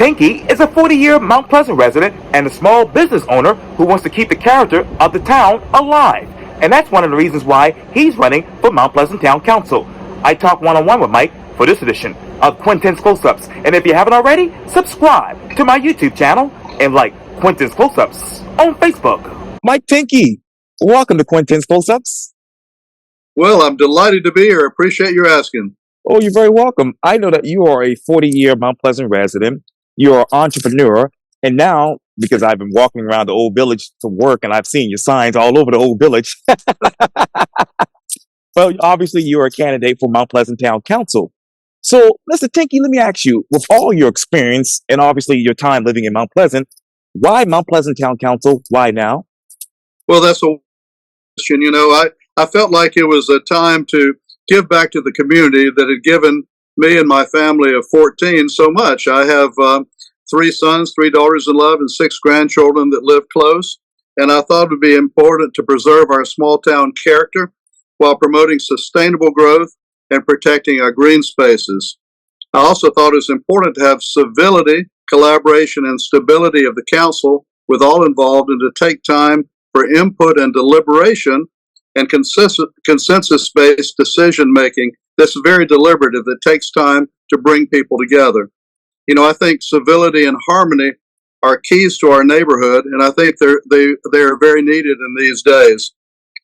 Tinkey is a 40-year Mount Pleasant resident and a small business owner who wants to keep the character of the town alive. And that's one of the reasons why he's running for Mount Pleasant Town Council. I talk one-on-one with Mike for this edition of Quintin's Close-Ups. And if you haven't already, subscribe to my YouTube channel and like Quintin's Close-Ups on Facebook. Mike Tinkey, welcome to Quintin's Close-Ups. Well, I'm delighted to be here. Appreciate your asking. Oh, you're very welcome. I know that you are a 40-year Mount Pleasant resident. You're an entrepreneur. And now, because I've been walking around the old village to work and I've seen your signs all over the old village. Well, obviously, you're a candidate for Mount Pleasant Town Council. So, Mr. Tinkey, let me ask you, with all your experience and obviously your time living in Mount Pleasant, why Mount Pleasant Town Council? Why now? Well, that's a question. You know, I felt like it was a time to give back to the community that had given me and my family of 14 so much. I have 3 sons, 3 daughters-in-law, and 6 grandchildren that live close. And I thought it would be important to preserve our small town character while promoting sustainable growth and protecting our green spaces. I also thought it was important to have civility, collaboration, and stability of the council with all involved, and to take time for input and deliberation and consensus-based decision-making that's very deliberative, that takes time to bring people together. You know, I think civility and harmony are keys to our neighborhood, and I think they are very needed in these days.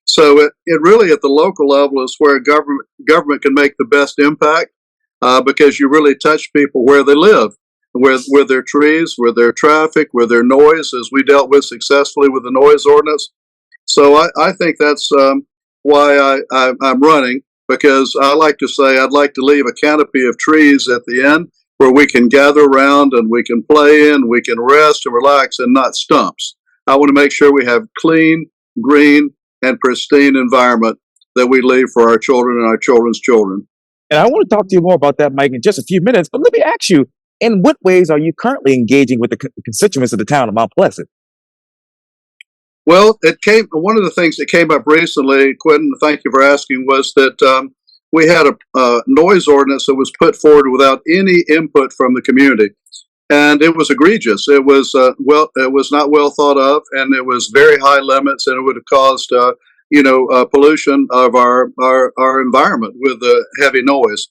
So it really at the local level is where government can make the best impact, because you really touch people where they live, with their trees, with their traffic, with their noise, as we dealt with successfully with the noise ordinance. So I think that's why I'm running, because I like to say I'd like to leave a canopy of trees at the end where we can gather around and we can play in, we can rest and relax, and not stumps. I want to make sure we have clean, green, and pristine environment that we leave for our children and our children's children. And I want to talk to you more about that, Mike, in just a few minutes. But let me ask you, in what ways are you currently engaging with the constituents of the town of Mount Pleasant? Well, one of the things that came up recently, Quintin, thank you for asking, was that we had a noise ordinance that was put forward without any input from the community. And it was egregious. It was it was not well thought of, and it was very high limits, and it would have caused pollution of our environment with the heavy noise.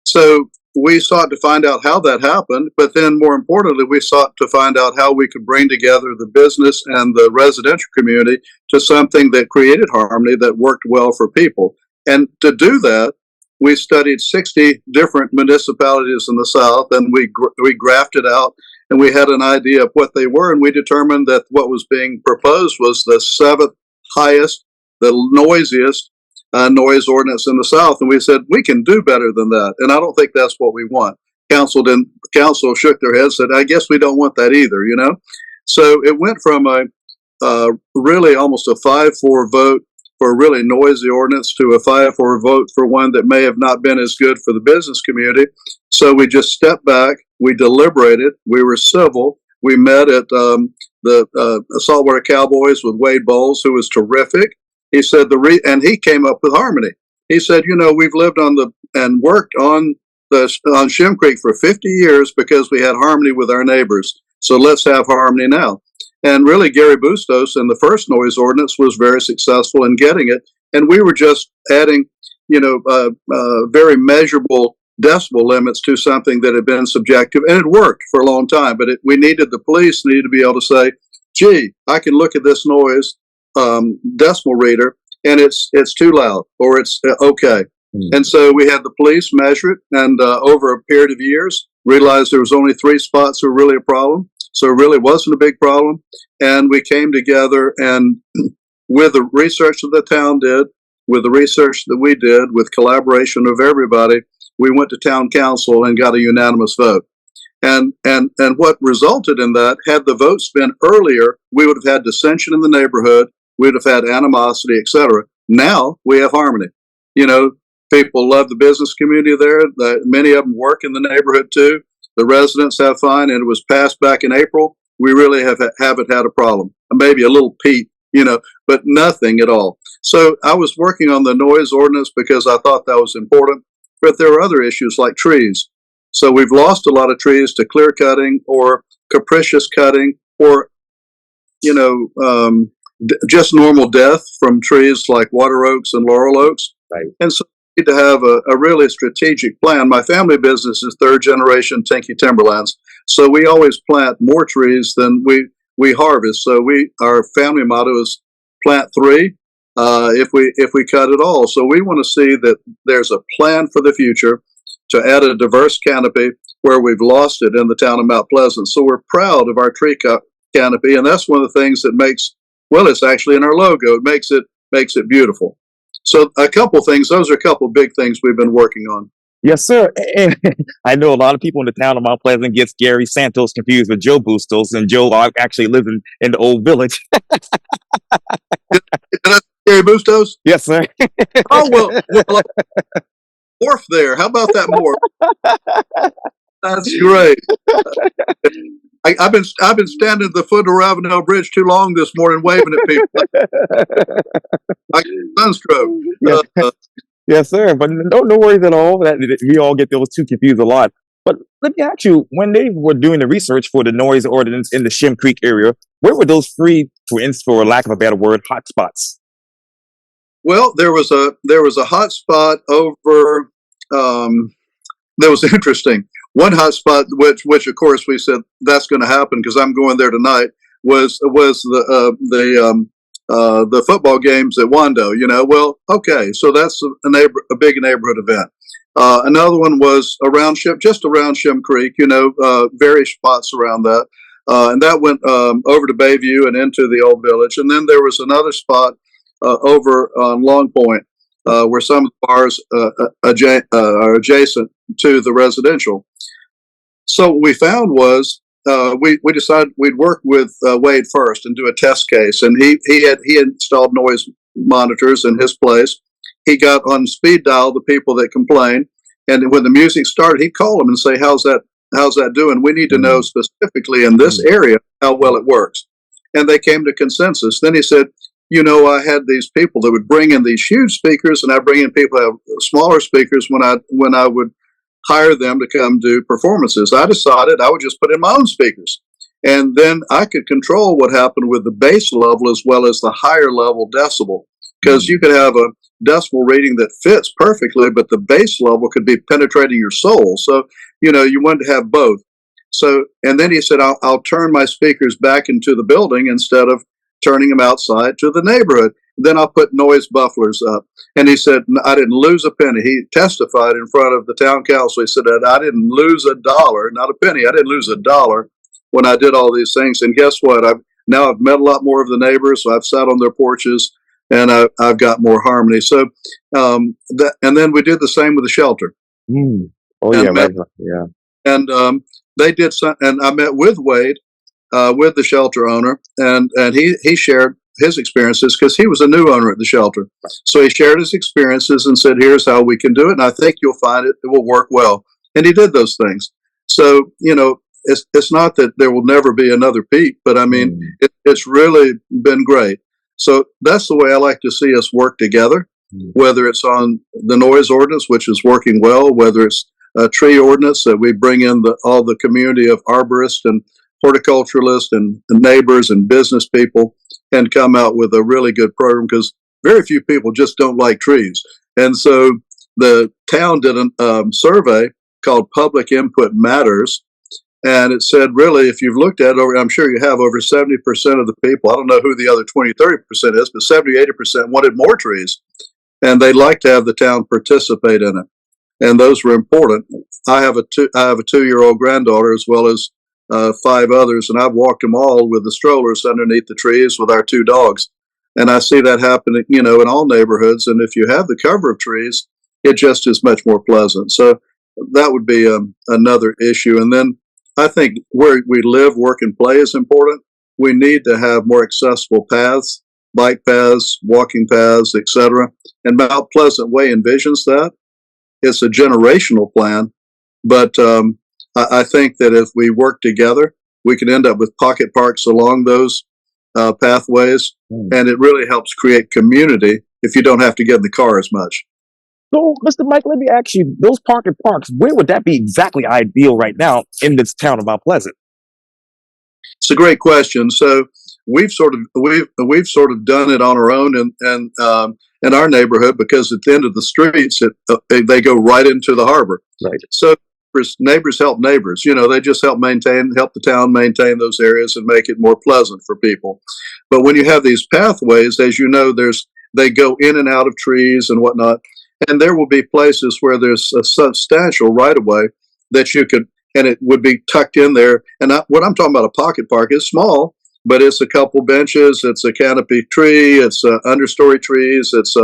So we sought to find out how that happened, but then more importantly, we sought to find out how we could bring together the business and the residential community to something that created harmony, that worked well for people. And to do that, we studied 60 different municipalities in the South, and we graphed out, and we had an idea of what they were, and we determined that what was being proposed was the 7th highest, the noisiest noise ordinance in the South. And we said, we can do better than that, and I don't think that's what we want. Council shook their heads, said, I guess we don't want that either, you know? So it went from a really almost a 5-4 vote for a really noisy ordinance to a 5-4 vote for one that may have not been as good for the business community. So we just stepped back, we deliberated, we were civil, we met at the Saltwater Cowboys with Wade Bowles, who was terrific. He said and he came up with harmony. He said, you know, we've lived and worked on Shim Creek for 50 years because we had harmony with our neighbors. So let's have harmony now. And really, Gary Bustos in the first noise ordinance was very successful in getting it. And we were just adding, very measurable decibel limits to something that had been subjective. And it worked for a long time. But the police needed to be able to say, gee, I can look at this noise decibel reader, and it's too loud, or it's okay. And so we had the police measure it, and over a period of years, realized there was only 3 spots that were really a problem. So it really wasn't a big problem. And we came together, and with the research that the town did, with the research that we did, with collaboration of everybody, we went to town council and got a unanimous vote. And what resulted in that, had the votes been earlier, we would have had dissension in the neighborhood, we would have had animosity, etc. Now we have harmony. You know, people love the business community there. Many of them work in the neighborhood too. The residents have fun, and it was passed back in April. We really haven't had a problem. Maybe a little peat, but nothing at all. So I was working on the noise ordinance because I thought that was important. But there are other issues like trees. So we've lost a lot of trees to clear cutting or capricious cutting or, you know, just normal death from trees like water oaks and laurel oaks. Right. And so we need to have a really strategic plan. My family business is third generation Tinkey timberlands. So we always plant more trees than we harvest. So our family motto is plant 3 if we cut it all. So we want to see that there's a plan for the future to add a diverse canopy where we've lost it in the town of Mount Pleasant. So we're proud of our tree canopy, and that's one of the things that makes, well, it's actually in our logo. It makes it beautiful. So a couple things. Those are a couple big things we've been working on. Yes, sir. And I know a lot of people in the town of Mount Pleasant gets Gary Santos confused with Joe Bustos, and Joe actually lives in the old village. Did I say Gary Bustos? Yes, sir. Oh, well, Morph there. How about that morph? That's great. I've been standing at the foot of Ravenel Bridge too long this morning, waving at people. I get sunstroke. Yeah. Yes, sir. But no worries at all. We all get those two confused a lot. But let me ask you, when they were doing the research for the noise ordinance in the Shem Creek area, where were those three, for lack of a better word, hot spots? Well, there was a hot spot over. That was interesting. One hot spot, which of course we said that's going to happen because I'm going there tonight, was the football games at Wando. You know, well, okay, so that's a big neighborhood event. Another one was just around Shem Creek. You know, various spots around that, and that went over to Bayview and into the old village. And then there was another spot over on Long Point where some of the bars are adjacent to the residential. So what we found was we decided we'd work with Wade first and do a test case, and he installed noise monitors in his place. He got on speed dial the people that complained, and when the music started, he'd call them and say, "How's that doing? We need to know specifically in this area how well it works." And they came to consensus. Then he said, "You know, I had these people that would bring in these huge speakers, and I bring in people who have smaller speakers when I would hire them to come do performances. I decided I would just put in my own speakers, and then I could control what happened with the bass level as well as the higher level decibel, because you could have a decibel reading that fits perfectly, but the bass level could be penetrating your soul. So, you know, you wanted to have both. So, and then he said, I'll turn my speakers back into the building instead of turning them outside to the neighborhood. Then I'll put noise buffers up." And he said, "I didn't lose a penny." He testified in front of the town council. He said that I didn't lose a dollar, not a penny. I didn't lose a dollar when I did all these things. And guess what? I've met a lot more of the neighbors. So I've sat on their porches, and I've got more harmony. So and then we did the same with the shelter. Oh yeah, right. Yeah. And they did some. And I met with Wade, with the shelter owner, and he shared his experiences because he was a new owner at the shelter. So he shared his experiences and said, "Here's how we can do it, and I think you'll find it will work well." And he did those things. So, you know, it's not that there will never be another Pete, but I mean, it's really been great. So that's the way I like to see us work together, whether it's on the noise ordinance, which is working well, whether it's a tree ordinance that we bring in all the community of arborists and horticulturalists and neighbors and business people, and come out with a really good program, because very few people just don't like trees. And so the town did a survey called Public Input Matters, and it said, really, if you've looked at it, I'm sure you have, over 70% of the people, I don't know who the other 20-30% is, but 70-80% wanted more trees, and they'd like to have the town participate in it. And those were important. I have a 2-year-old granddaughter as well as 5 others, and I've walked them all with the strollers underneath the trees with our 2 dogs. And I see that happening, you know, in all neighborhoods. And if you have the cover of trees, it just is much more pleasant. So that would be another issue. And then I think where we live, work, and play is important. We need to have more accessible paths, bike paths, walking paths, etc. And Mount Pleasant Way envisions that. It's a generational plan, but I think that if we work together, we can end up with pocket parks along those pathways, and it really helps create community if you don't have to get in the car as much. So, Mr. Mike, let me ask you, those pocket parks, where would that be exactly ideal right now in this town of Mount Pleasant? It's a great question. So we've sort of done it on our own and in our neighborhood, because at the end of the streets, they go right into the harbor. Right. So neighbors help neighbors. You know, they just help the town maintain those areas and make it more pleasant for people. But when you have these pathways, as you know, they go in and out of trees and whatnot, and there will be places where there's a substantial right of way that you could, and it would be tucked in there. And what I'm talking about, a pocket park, is small, but it's a couple benches, it's a canopy tree, it's understory trees, it's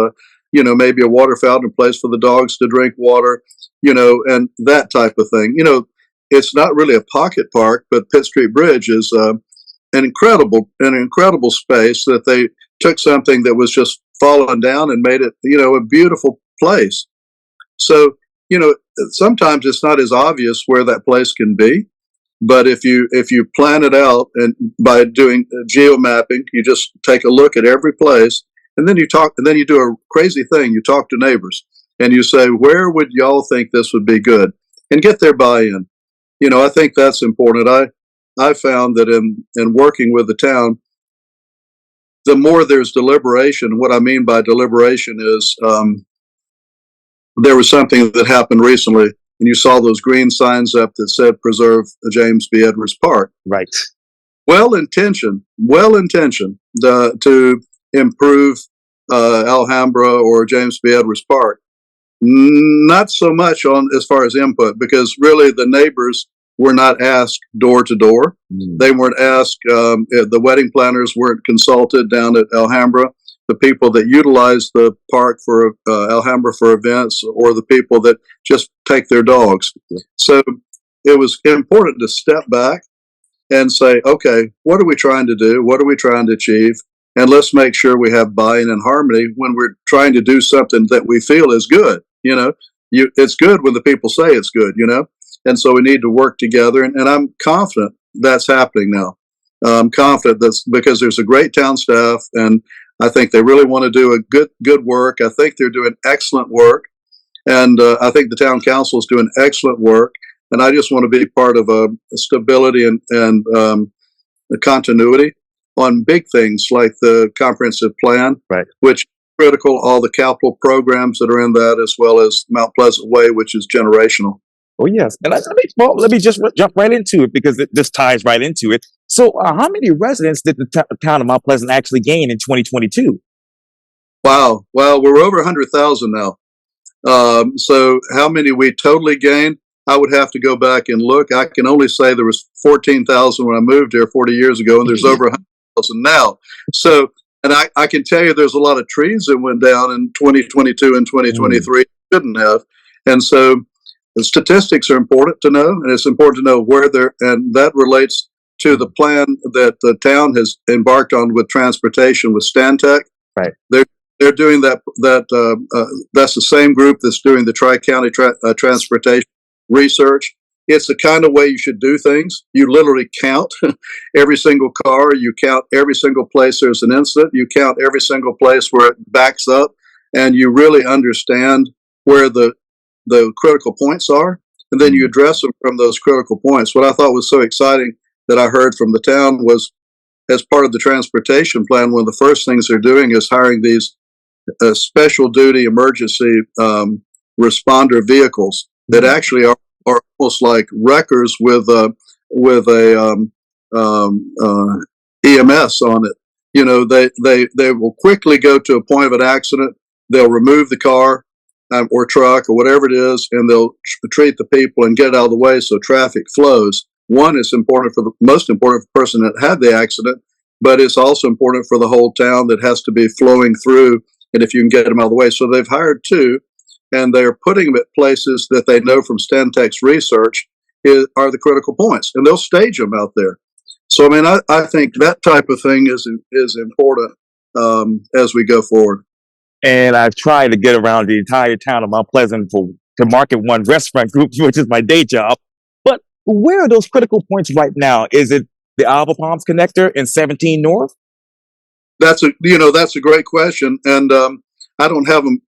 maybe a water fountain, a place for the dogs to drink water, and that type of thing. It's not really a pocket park, but Pitt Street Bridge is an incredible space that they took something that was just falling down and made it, a beautiful place. So, sometimes it's not as obvious where that place can be, but if you plan it out, and by doing geo mapping, you just take a look at every place, and then you do a crazy thing. You talk to neighbors and you say, where would y'all think this would be good, and get their buy-in. I think that's important. I found that in working with the town, the more there's deliberation. What I mean by deliberation is, there was something that happened recently, and you saw those green signs up that said "Preserve James B. Edwards Park." Right. Well-intentioned, to improve Alhambra or James B. Edwards Park. Not so much on as far as input, because really the neighbors were not asked door to door. They weren't asked. The wedding planners weren't consulted down at Alhambra. The people that utilize the park for Alhambra for events, or the people that just take their dogs. So it was important to step back and say, okay, what are we trying to do? What are we trying to achieve? And let's make sure we have buy-in and harmony when we're trying to do something that we feel is good. It's good when the people say it's good, and so we need to work together. And I'm confident that's happening now. I'm confident that's because there's a great town staff, and I think they really want to do a good work. I think they're doing excellent work, and I think the town council is doing excellent work. And I just want to be part of a stability and a continuity on big things like the comprehensive plan, right, which is critical. All the capital programs that are in that, as well as Mount Pleasant Way, which is generational. Oh, yes. And let me just jump right into it, because this ties right into it. So how many residents did the town of Mount Pleasant actually gain in 2022? Wow. Well, we're over 100,000 now. So how many we totally gained, I would have to go back and look. I can only say there was 14,000 when I moved here 40 years ago, and there's over 100,000 now. So, and I can tell you there's a lot of trees that went down in 2022 and 2023 shouldn't have. And so the statistics are important to know, and it's important to know where they're, and that relates to the plan that the town has embarked on with transportation with Stantec. Right. They're doing that. That's the same group that's doing the Tri-County transportation research. It's the kind of way you should do things. You literally count every single car. You count every single place there's an incident. You count every single place where it backs up, and you really understand where the critical points are, and then you address them from those critical points. What I thought was so exciting that I heard from the town was, as part of the transportation plan, one of the first things they're doing is hiring these special duty emergency responder vehicles that actually are almost like wreckers with a EMS on it. They will quickly go to a point of an accident. They'll remove the car or truck or whatever it is, and they'll treat the people and get it out of the way so traffic flows. One, is important for the most important person that had the accident, but it's also important for the whole town that has to be flowing through. And if you can get them out of the way, so they've hired two, and they're putting them at places that they know from Stantec's research are the critical points, and they'll stage them out there. So I mean, I think that type of thing is important as we go forward. And I've tried to get around the entire town of Mount Pleasant to market one restaurant group, which is my day job. But where are those critical points right now? Is it the Alva Palms connector in 17 North? That's a great question, and I don't have them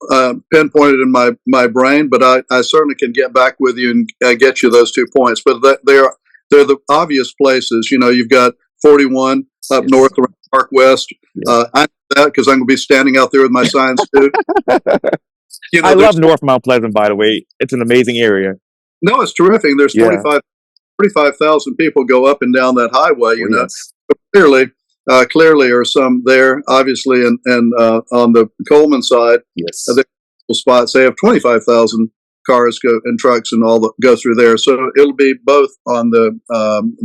pinpointed in my brain, but I certainly can get back with you and get you those 2 points. But they're the obvious places. You know, you've got 41 up north around Park West. I know that because I'm going to be standing out there with my signs too. You know, I love North Mount Pleasant, by the way. It's an amazing area. No, it's terrific. There's Yeah. 45,000 people go up and down that highway. You know, Yes. but clearly are some there, obviously, and on the Coleman side, Yes. the spots they have 25,000 cars go and trucks and all go through there. So it'll be both on the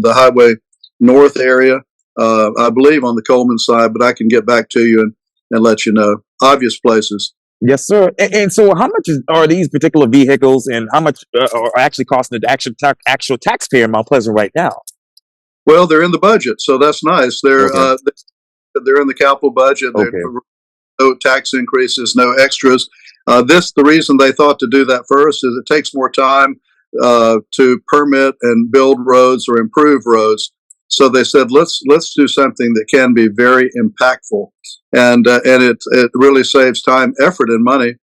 highway north area, I believe, on the Coleman side. But I can get back to you and let you know. Obvious places. Yes, sir. And so, how much are these particular vehicles, and how much are actually costing the actual taxpayer in Mount Pleasant right now? Well, they're in the budget, so that's nice. They're in the capital budget. Okay. No tax increases, no extras. The reason they thought to do that first is it takes more time to permit and build roads or improve roads. So they said, let's do something that can be very impactful, and it really saves time, effort, and money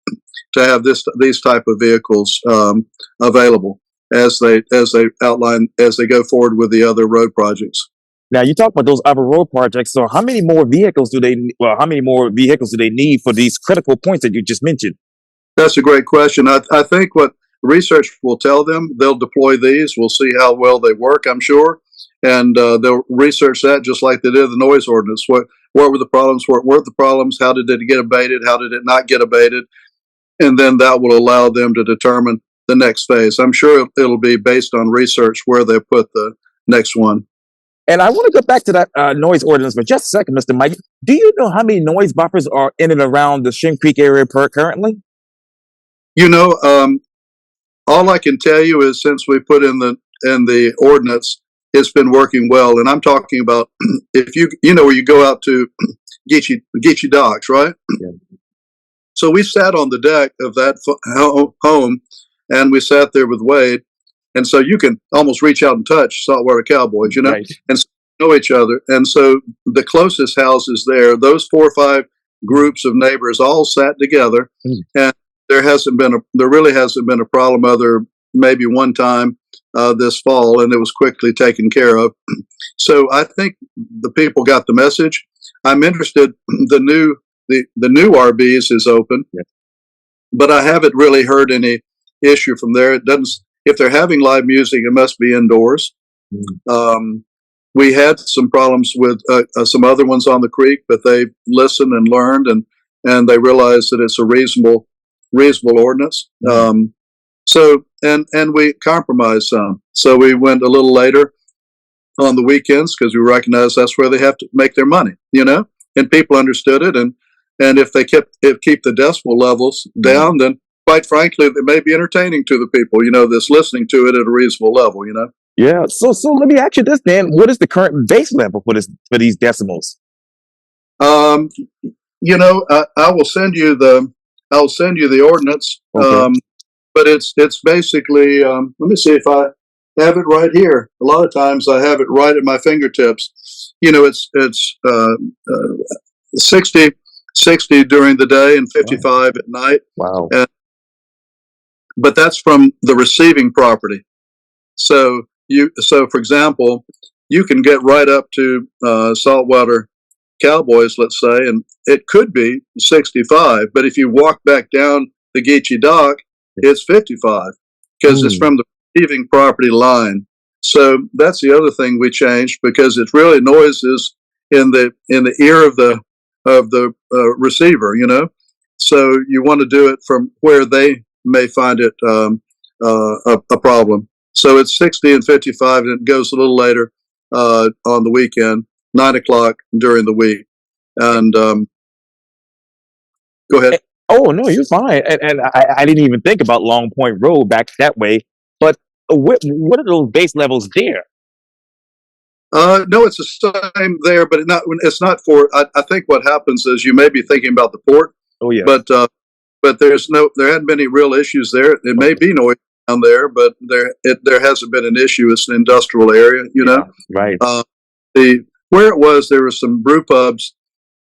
to have these type of vehicles available as they outline as they go forward with the other road projects. Now, you talk about those other road projects. So, how many more vehicles do they need for these critical points that you just mentioned? That's a great question. I think what research will tell them, they'll deploy these. We'll see how well they work, I'm sure. And they'll research that just like they did the noise ordinance. What were the problems? What weren't the problems? How did it get abated? How did it not get abated? And then that will allow them to determine the next phase. I'm sure it'll be based on research where they put the next one. And I want to go back to that noise ordinance for just a second, Mr. Mike. Do you know how many noise buffers are in and around the Shin Creek area currently? You know, all I can tell you is since we put in the ordinance, it's been working well. And I'm talking about if you know where you go out to Geechee Docks, right? Yeah. So we sat on the deck of that home, and we sat there with Wade. And so you can almost reach out and touch saltwater cowboys, you know, Right. and know each other. And so the closest houses there, those 4 or 5 groups of neighbors all sat together, and there really hasn't been a problem other maybe one time this fall, and it was quickly taken care of. So I think the people got the message. I'm interested. The new RBs is open, but I haven't really heard any issue from there. It doesn't. If they're having live music, it must be indoors. We had some problems with some other ones on the creek, but they listened and learned, and they realized that it's a reasonable ordinance. So we compromised some. So we went a little later on the weekends because we recognized that's where they have to make their money, you know. And people understood it, and if they keep the decibel levels down, then quite frankly, it may be entertaining to the people, you know, that's listening to it at a reasonable level, you know. Yeah. So let me ask you this, Dan. What is the current base level for these decimals? You know, I will send you the ordinance. Okay. But it's basically, let me see if I have it right here. A lot of times I have it right at my fingertips. You know, it's 60 during the day and 55 at night. Wow. But that's from the receiving property. So for example, you can get right up to saltwater cowboys, let's say, and it could be 65. But if you walk back down the Geechee Dock, it's 55 because it's from the receiving property line. So that's the other thing we changed because it's really noises in the ear of the receiver, you know. So you want to do it from where they may find it a problem. So it's 60 and 55, and it goes a little later on the weekend, 9 o'clock during the week. And go ahead. Oh no, you're fine. And I didn't even think about Long Point Road back that way. But what are those base levels there? No, it's the same there, but it's not for. I think what happens is you may be thinking about the port. Oh yeah. But there hadn't been any real issues there. It may be noise down there, but there hasn't been an issue. It's an industrial area, you know. Right. Where it was, there were some brew pubs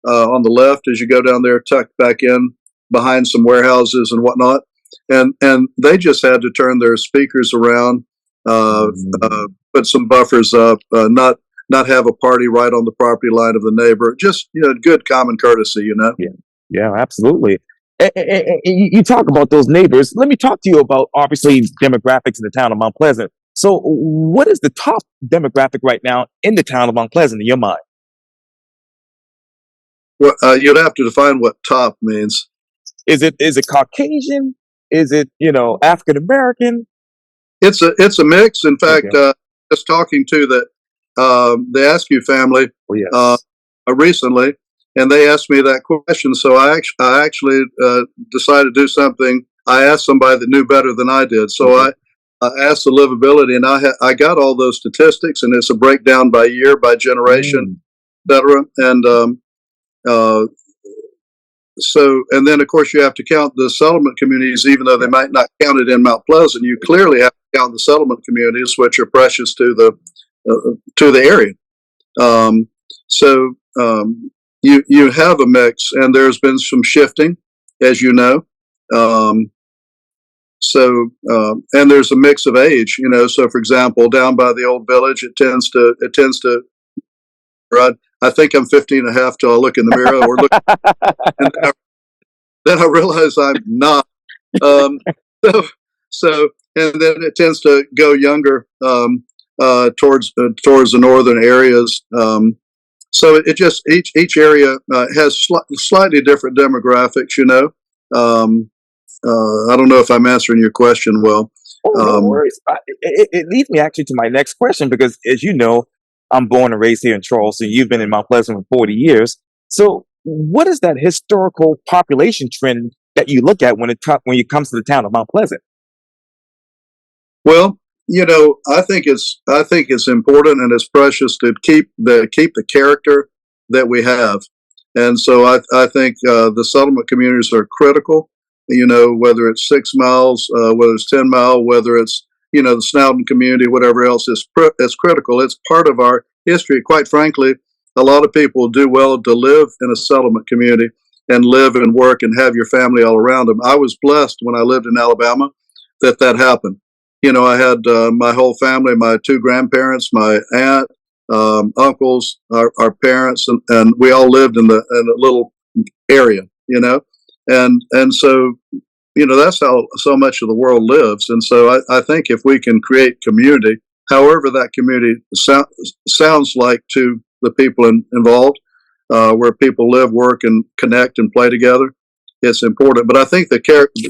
on the left as you go down there, tucked back in behind some warehouses and whatnot, and they just had to turn their speakers around, put some buffers up, not have a party right on the property line of the neighbor. Just good common courtesy, Yeah, yeah, absolutely. You talk about those neighbors. Let me talk to you about obviously demographics in the town of Mount Pleasant. So, what is the top demographic right now in the town of Mount Pleasant in your mind? Well, you'd have to define what top means. Is it Caucasian? Is it African American? It's a mix. In Okay. fact, just talking to the Askew family Oh uh, yes. recently, and they asked me that question. So I actually decided to do something. I asked somebody that knew better than I did. So Okay. I asked the livability, and I got all those statistics, and it's a breakdown by year, by generation, Mm, etc. And uh, and then of course you have to count the settlement communities, even though they yeah. might not count it in Mount Pleasant. You clearly have to count the settlement communities, which are precious to the area. Um, so you have a mix, and there's been some shifting, as you know. Um, and there's a mix of age, So, for example, down by the old village, it tends to. I think I'm 15 and a half till I look in the mirror or look, and then I realize I'm not. Um, so, and then it tends to go younger towards the northern areas. So it just each area has slightly different demographics. I don't know if I'm answering your question well. Oh, no Um, worries. It leads me actually to my next question because, as you know, I'm born and raised here in Charleston. You've been in Mount Pleasant for 40 years. So, what is that historical population trend that you look at when it comes to the town of Mount Pleasant? well, I think it's important and it's precious to keep the character that we have, and so I think the settlement communities are critical. Whether it's 6 miles, whether it's 10 mile, whether it's the Snowden community, whatever else is critical. It's part of our history. Quite frankly, a lot of people do well to live in a settlement community and live and work and have your family all around them. I was blessed when I lived in Alabama that happened. I had my whole family, my two grandparents, my aunt, uncles, our parents, and we all lived in a little area, and so that's how so much of the world lives. And so I think if we can create community, however that community sounds like to the people involved, where people live, work, and connect and play together, it's important. But I think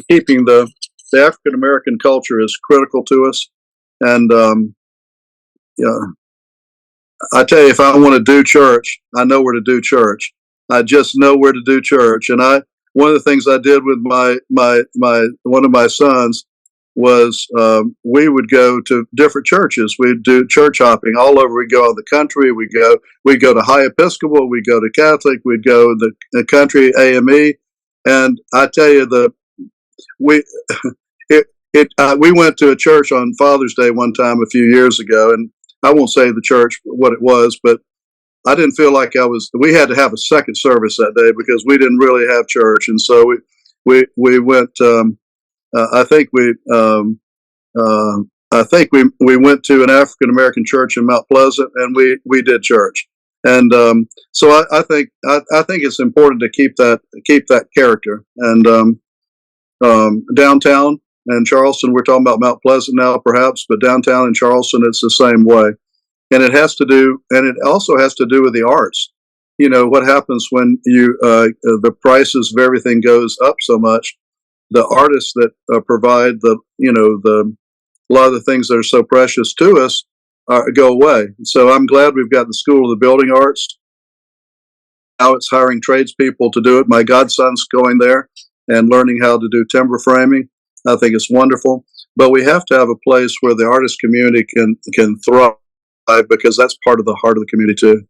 keeping the African American culture is critical to us. And yeah, I tell you, if I want to do church, I know where to do church. I just know where to do church. And one of the things I did with my one of my sons was we would go to different churches. We'd do church hopping all over. We'd go in the country. We'd go to High Episcopal. We'd go to Catholic. We'd go to the country AME. And I tell you, we we went to a church on Father's Day one time a few years ago, and I won't say the church what it was, but I didn't feel like we had to have a second service that day because we didn't really have church. And so we went, I think we went to an African American church in Mount Pleasant, and we did church. And so I think it's important to keep that character. And downtown and Charleston, we're talking about Mount Pleasant now, perhaps, but downtown in Charleston, it's the same way. And it also has to do with the arts. What happens when the prices of everything goes up so much? The artists that provide a lot of the things that are so precious to us go away. So I'm glad we've got the School of the Building Arts. Now it's hiring tradespeople to do it. My godson's going there and learning how to do timber framing. I think it's wonderful. But we have to have a place where the artist community can thrive, because that's part of the heart of the community too.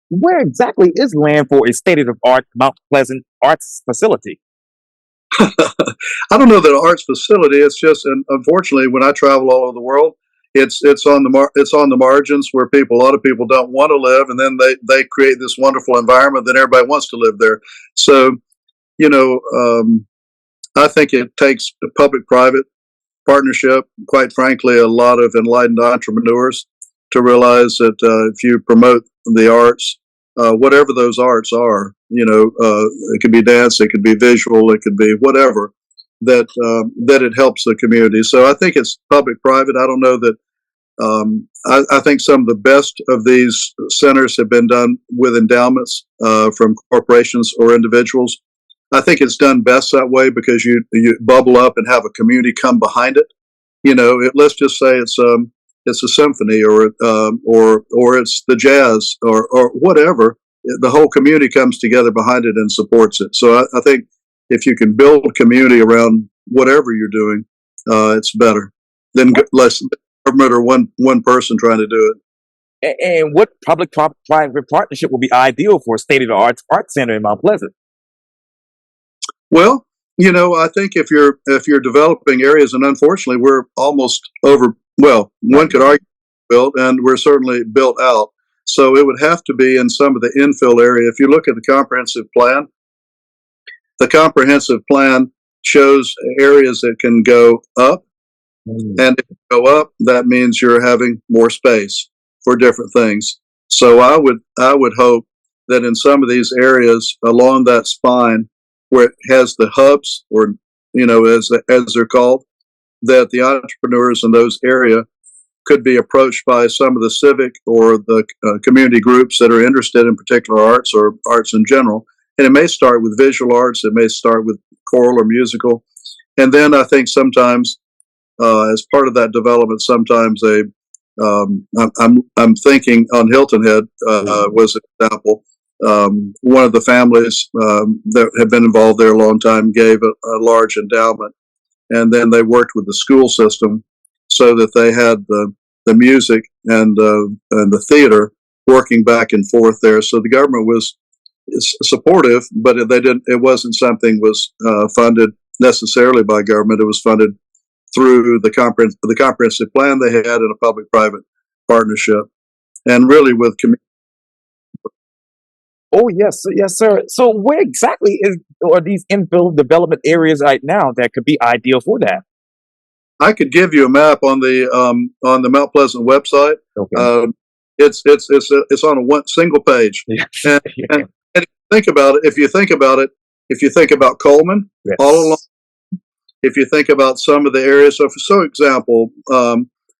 Where exactly is land for a state-of-the-art Mount Pleasant arts facility? I don't know that arts facility. It's just, and unfortunately, when I travel all over the world, it's on the margins where a lot of people don't want to live, and then they create this wonderful environment that everybody wants to live there. So I think it takes a public-private partnership, quite frankly, a lot of enlightened entrepreneurs to realize that if you promote the arts, whatever those arts are, it could be dance, it could be visual, it could be whatever, that it helps the community. So I think it's public-private. I don't know that. I think some of the best of these centers have been done with endowments from corporations or individuals. I think it's done best that way because you bubble up and have a community come behind it. Let's just say it's a symphony or it's the jazz or whatever. The whole community comes together behind it and supports it. So I think if you can build a community around whatever you're doing, it's better than less government or one person trying to do it. And what public-private partnership would be ideal for a state-of-the-art art center in Mount Pleasant? Well, I think if you're developing areas, and unfortunately we're almost over. Well, one could argue built, and we're certainly built out. So it would have to be in some of the infill area. If you look at the comprehensive plan shows areas that can go up. And if you go up, that means you're having more space for different things. So I would hope that in some of these areas along that spine where it has the hubs, or as they're called, that the entrepreneurs in those areas could be approached by some of the civic or the community groups that are interested in particular arts or arts in general. And it may start with visual arts, it may start with choral or musical, and then I think sometimes. As part of that development, sometimes I'm thinking on Hilton Head was an example. One of the families that have been involved there a long time gave a large endowment, and then they worked with the school system so that they had the music and the theater working back and forth there. So the government was supportive, but they didn't. It wasn't something was funded necessarily by government. It was funded through the comprehensive plan they had in a public-private partnership, and really with community. Oh yes, yes, sir. So where exactly are these infill development areas right now that could be ideal for that? I could give you a map on the Mount Pleasant website. Okay. It's on a one single page, and, and think about it. If you think about Coleman, Yes. all along. If you think about some of the areas, so for example,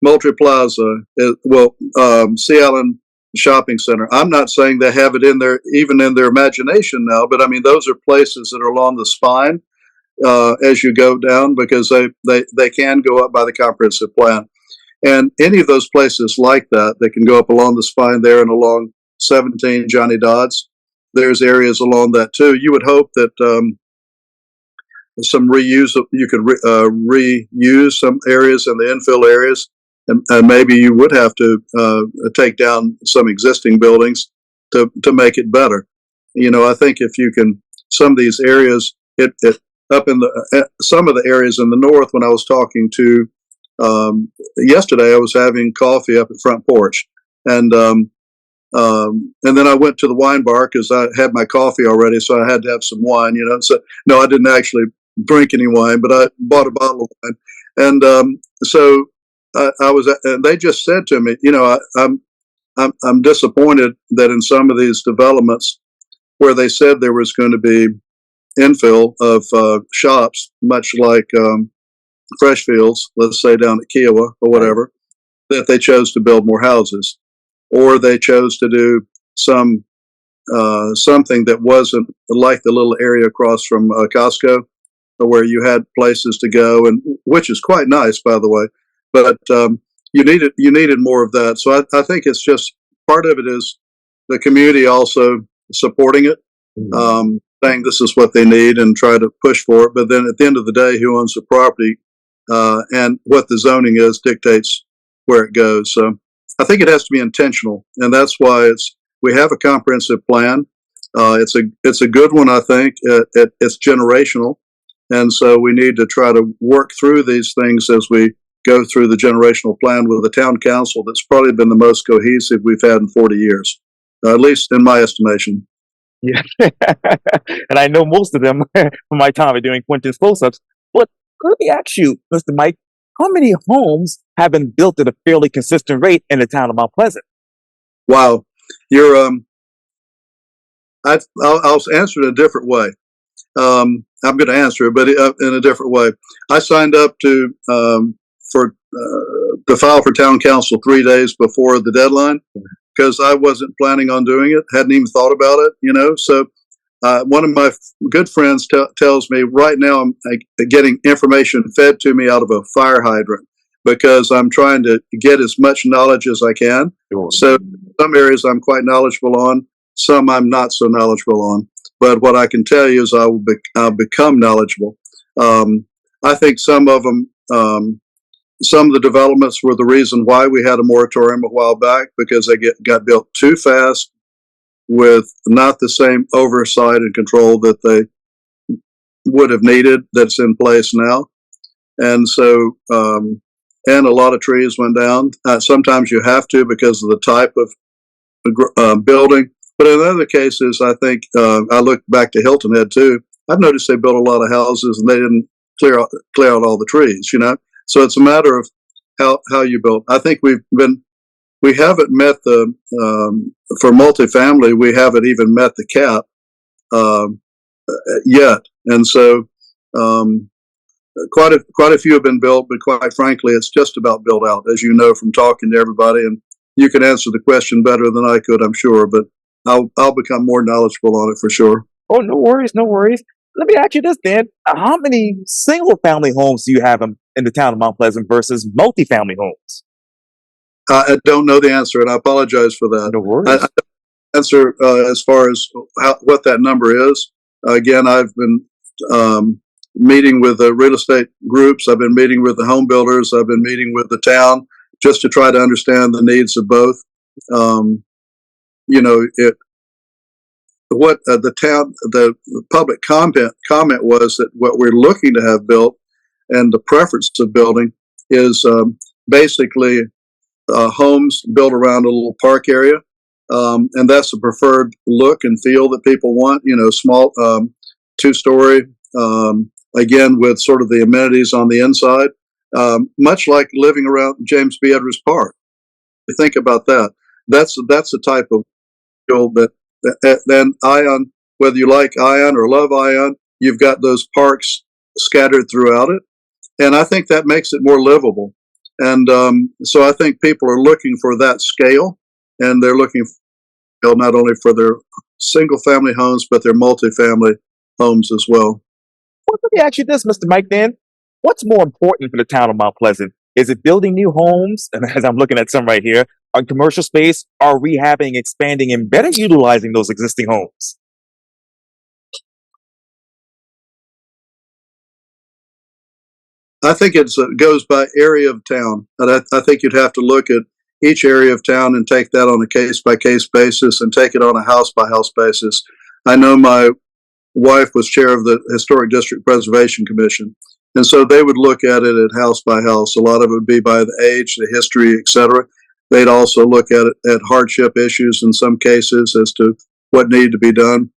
Moultrie Plaza, Sea Island Shopping Center. I'm not saying they have it in their even in their imagination now, but I mean those are places that are along the spine as you go down because they can go up by the comprehensive plan, and any of those places like that can go up along the spine there and along 17 Johnny Dodds. There's areas along that too. You would hope that. Some reuse. You could reuse some areas in the infill areas, and maybe you would have to take down some existing buildings to make it better. I think if you can, some of these areas, it up in the some of the areas in the north. When I was talking to yesterday, I was having coffee up at front porch, and then I went to the wine bar because I had my coffee already, so I had to have some wine. So no, I didn't actually drink any wine, but I bought a bottle of wine, and so I was, and they just said to me, I'm disappointed that in some of these developments where they said there was going to be infill of shops, much like Freshfields, let's say down at Kiowa or whatever, that they chose to build more houses, or they chose to do something that wasn't like the little area across from Costco, where you had places to go, and which is quite nice, by the way. But you needed more of that. So I think it's just part of it is the community also supporting it, saying this is what they need and try to push for it. But then at the end of the day, who owns the property and what the zoning is dictates where it goes. So I think it has to be intentional, and that's why we have a comprehensive plan. It's a good one, I think. It's generational. And so we need to try to work through these things as we go through the generational plan with the town council that's probably been the most cohesive we've had in 40 years, at least in my estimation. Yeah. And I know most of them from my time doing Quintin's close-ups. But let me ask you, Mr. Mike, how many homes have been built at a fairly consistent rate in the town of Mount Pleasant? Wow, you're I'll answer it a different way. I'm going to answer it, but in a different way. I signed up to file for town council 3 days before the deadline because I wasn't planning on doing it, hadn't even thought about it, you know. So one of my good friends tells me right now I'm getting information fed to me out of a fire hydrant because I'm trying to get as much knowledge as I can. Sure. So some areas I'm quite knowledgeable on, some I'm not so knowledgeable on. But what I can tell you is I'll become knowledgeable. I think some of them, some of the developments were the reason why we had a moratorium a while back because they got built too fast with not the same oversight and control that they would have needed that's in place now. And so, and a lot of trees went down. Sometimes you have to because of the type of building. But in other cases, I think I look back to Hilton Head too. I've noticed they built a lot of houses and they didn't clear out all the trees, you know. So it's a matter of how you build. I think we haven't met the for multifamily. We haven't even met the cap yet, and so quite a few have been built. But quite frankly, it's just about built out, as you know from talking to everybody. And you can answer the question better than I could, I'm sure. But I'll become more knowledgeable on it for sure. Oh, no worries, no worries. Let me ask you this, Dan. How many single-family homes do you have in the town of Mount Pleasant versus multifamily homes? I don't know the answer, and I apologize for that. No worries. I don't answer as far as what that number is. Again, I've been meeting with the real estate groups. I've been meeting with the home builders. I've been meeting with the town just to try to understand the needs of both. You know, what the public comment was that what we're looking to have built and the preference of building is basically homes built around a little park area. And that's the preferred look and feel that people want, you know, small, 2-story, again, with sort of the amenities on the inside, much like living around James B. Edwards Park. Think about that. That's the type of feel that then Ion, whether you like Ion or love Ion, you've got those parks scattered throughout it. And I think that makes it more livable. And so I think people are looking for that scale, and they're looking for not only for their single family homes, but their multifamily homes as well. Well, let me ask you this, Mr. Mike, Dan. What's more important for the town of Mount Pleasant? Is it building new homes, and as I'm looking at some right here, on commercial space, or rehabbing, expanding, and better utilizing those existing homes? I think it goes by area of town. And I think you'd have to look at each area of town and take that on a case-by-case basis and take it on a house-by-house basis. I know my wife was chair of the Historic District Preservation Commission, and so they would look at it at house by house. A lot of it would be by the age, the history, etc. They'd also look at it at hardship issues in some cases as to what needed to be done.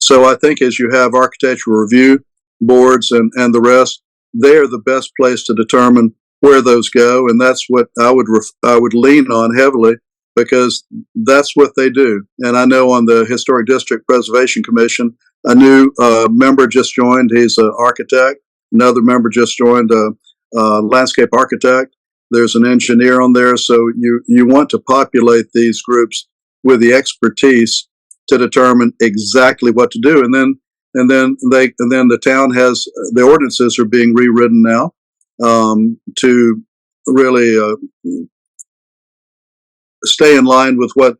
So I think as you have architectural review boards and the rest, they're the best place to determine where those go, and that's what I would lean on heavily because that's what they do. And I know on the Historic District Preservation Commission, a new member just joined. He's an architect. Another member just joined, a landscape architect. There's an engineer on there. So you want to populate these groups with the expertise to determine exactly what to do, and then the town has the ordinances are being rewritten now to really stay in line with what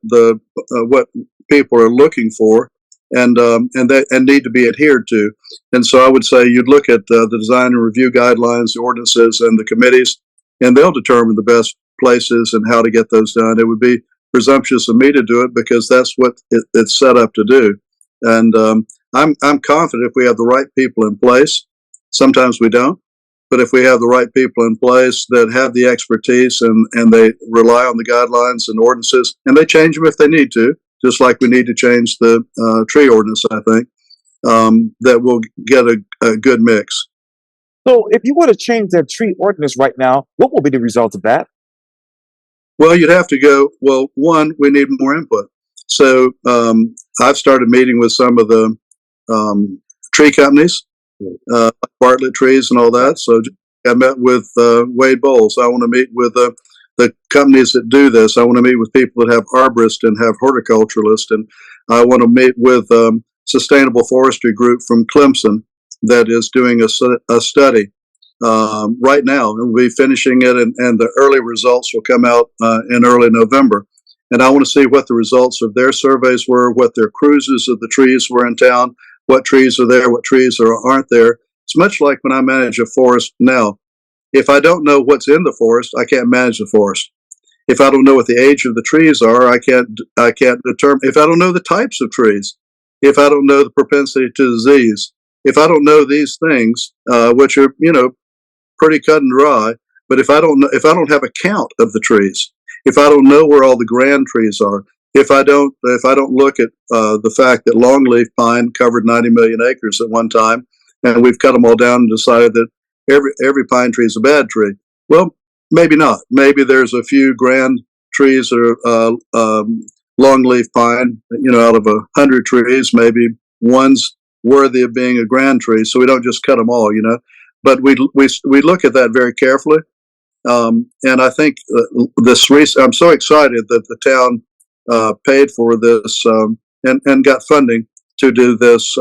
people are looking for and need to be adhered to. And so I would say you'd look at the design and review guidelines, the ordinances, and the committees, and they'll determine the best places and how to get those done. It would be presumptuous of me to do it because that's what it's set up to do. And I'm confident if we have the right people in place. Sometimes we don't, but if we have the right people in place that have the expertise and they rely on the guidelines and ordinances, and they change them if they need to, just like we need to change the tree ordinance, I think, that we'll get a good mix. So if you were to change that tree ordinance right now, what will be the result of that? Well, you'd have to go, well, one, we need more input. So I've started meeting with some of the tree companies, Bartlett Trees and all that. So I met with Wade Bowles. I want to meet with the companies that do this. I want to meet with people that have arborists and have horticulturalists. And I want to meet with Sustainable Forestry Group from Clemson that is doing a study right now. And we'll be finishing it, and the early results will come out in early November. And I want to see what the results of their surveys were, what their cruises of the trees were in town, what trees are there, what trees aren't there. It's much like when I manage a forest now. If I don't know what's in the forest, I can't manage the forest. If I don't know what the age of the trees are, I can't determine. If I don't know the types of trees, if I don't know the propensity to disease, if I don't know these things, which are pretty cut and dry, but if I don't have a count of the trees, if I don't know where all the grand trees are, if I don't look at the fact that longleaf pine covered 90 million acres at one time, and we've cut them all down and decided that every pine tree is a bad tree. Well, maybe not. Maybe there's a few grand trees that are longleaf pine. Out of 100 trees, maybe one's worthy of being a grand tree. So we don't just cut them all. But we look at that very carefully. And I think I'm so excited that the town paid for this and got funding to do this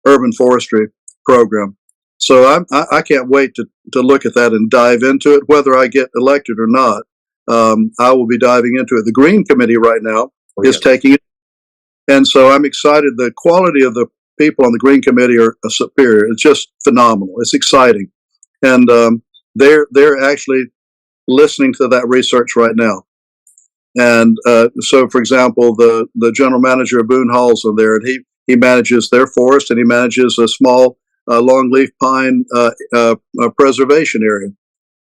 urban forestry program. So I can't wait to look at that and dive into it, whether I get elected or not. I will be diving into it. The Green Committee right now is taking it. And so I'm excited. The quality of the people on the Green Committee are superior. It's just phenomenal. It's exciting. And they're actually listening to that research right now. And so, for example, the general manager of Boone Hall's on there, and he manages their forest, and he manages a small longleaf pine preservation area.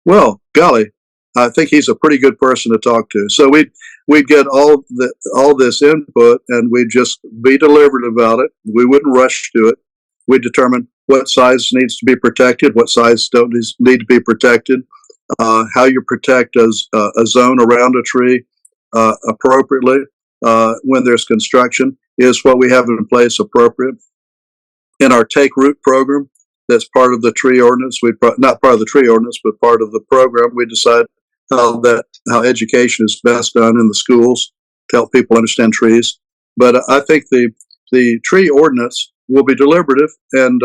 Well, golly, I think he's a pretty good person to talk to. So we'd get all this input, and we'd just be deliberative about it. We wouldn't rush to it. We'd determine what size needs to be protected, what size don't need to be protected, how you protect a zone around a tree appropriately when there's construction. Is what we have in place appropriate? In our Take Root program, that's part of the tree ordinance. Not part of the tree ordinance, but part of the program. We decide how education is best done in the schools to help people understand trees. But I think the tree ordinance will be deliberative, and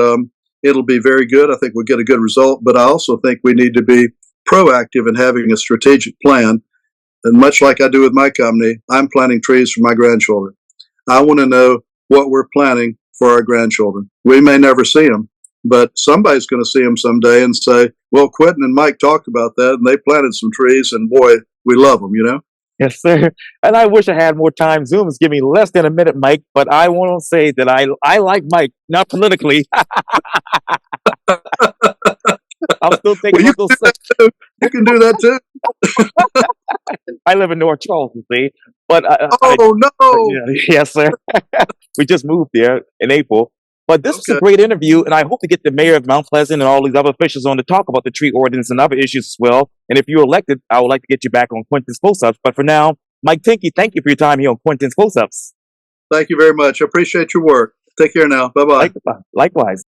it'll be very good. I think we'll get a good result. But I also think we need to be proactive in having a strategic plan. And much like I do with my company, I'm planting trees for my grandchildren. I want to know what we're planting for our grandchildren. We may never see them, but somebody's going to see them someday and say, well, Quintin and Mike talked about that, and they planted some trees, and boy, we love them, Yes, sir. And I wish I had more time. Zoom is giving me less than a minute, Mike, but I want to say that I like Mike, not politically. I'm still thinking about those. You can do that too. I live in North Charleston, see? But no! Yes, sir. We just moved there in April. But this was a great interview, and I hope to get the mayor of Mount Pleasant and all these other officials on to talk about the tree ordinance and other issues as well. And if you're elected, I would like to get you back on Quintin's Close-Ups. But for now, Mike Tinkey, thank you for your time here on Quintin's Close-Ups. Thank you very much. I appreciate your work. Take care now. Bye-bye. Likewise.